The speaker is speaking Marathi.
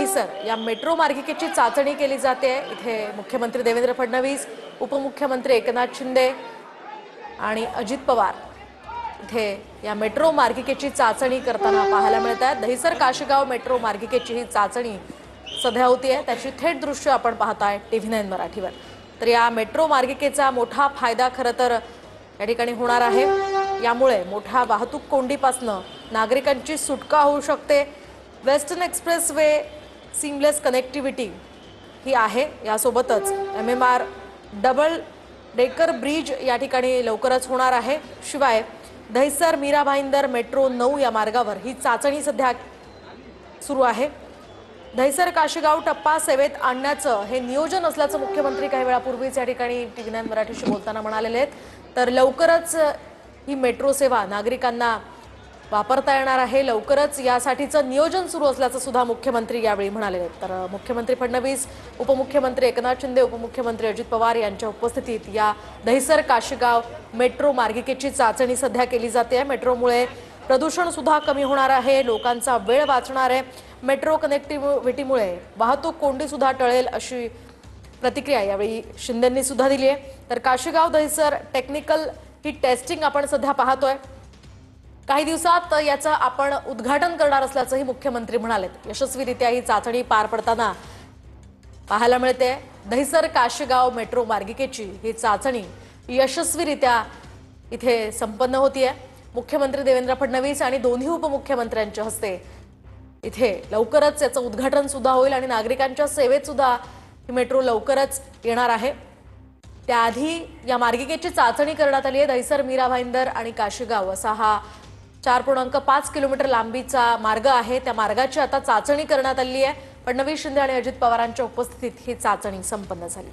दहिसर या मेट्रो मार्गिकेची चाचणी केली जाते। इथे मुख्यमंत्री देवेंद्र फडणवीस, उपमुख्यमंत्री एकनाथ शिंदे आणि अजित पवार इथे या मेट्रो मार्गिकेची चाचणी करताना पाहायला मिळतात। दहिसर काशीगाव मेट्रो मार्गिकेची ही चाचणी सध्या होतीये, त्याची थेट दृश्य आपण पाहताय TV9 मराठीवर। तर या मेट्रो मार्गिकेचा मोठा फायदा खरं तर या ठिकाणी होणार आहे। यामुळे मोठ्या वाहतूक कोंडीपासून नागरिकांची सुटका होऊ शकते। वेस्टर्न एक्सप्रेसवे सीमलेस कनेक्टिव्हिटी ही आहे। यासोबतच MMR डबल डेकर ब्रिज या ठिकाणी लवकरच होणार आहे। शिवाय दहिसर मीरा भाईंदर मेट्रो 9 या मार्गावर ही चाचणी सध्या सुरू आहे। दहिसर काशीगाव टप्पा सेवेत आणण्याचं हे नियोजन असल्याचं मुख्यमंत्री काही वेळापूर्वीच या ठिकाणी TV9 मराठीशी बोलताना म्हणालेले आहेत। तर लवकरच ही मेट्रो सेवा नागरिकांना वापरता येणार आहे। लवकरच यासाठीचं नियोजन सुरू असल्याचं सुद्धा मुख्यमंत्री यावेळी म्हणाले आहेत। तर मुख्यमंत्री फडणवीस, उपमुख्यमंत्री एकनाथ शिंदे, उपमुख्यमंत्री अजित पवार यांच्या उपस्थितीत या दहिसर काशीगाव मेट्रो मार्गिकेची चाचणी सध्या केली जाते। मेट्रोमुळे प्रदूषण सुद्धा कमी होणार आहे, लोकांचा वेळ वाचणार आहे। मेट्रो कनेक्टिव्हिटीमुळे वाहतूक कोंडी सुद्धा टळेल अशी प्रतिक्रिया यावेळी शिंदेंनी सुद्धा दिली आहे। तर काशीगाव दहिसर टेक्निकल ही टेस्टिंग आपण सध्या पाहतोय। काही दिवसात याचं आपण उद्घाटन करणार असल्याचंही मुख्यमंत्री म्हणाले। यशस्वीरित्या ही चाचणी पार पडताना पाहायला मिळते। दहिसर काशीगाव मेट्रो मार्गिकेची ही चाचणी यशस्वीरित्या इथे संपन्न होतीये। मुख्यमंत्री देवेंद्र फडणवीस आणि दोन्ही उपमुख्यमंत्र्यांच्या हस्ते इथे लवकरच याचं उद्घाटन सुद्धा होईल आणि नागरिकांच्या सेवेत सुद्धा ही मेट्रो लवकरच येणार आहे। त्याआधी या मार्गिकेची चाचणी करण्यात आली आहे। दहिसर मीरा भाईंदर आणि काशीगाव असा हा 4.5 किलोमीटर लांबीचा मार्ग आहे। त्या मार्गाची आता चाचणी करण्यात आली आहे। फडणवीस, शिंदे आणि अजित पवारांच्या उपस्थितीत ही चाचणी संपन्न झाली।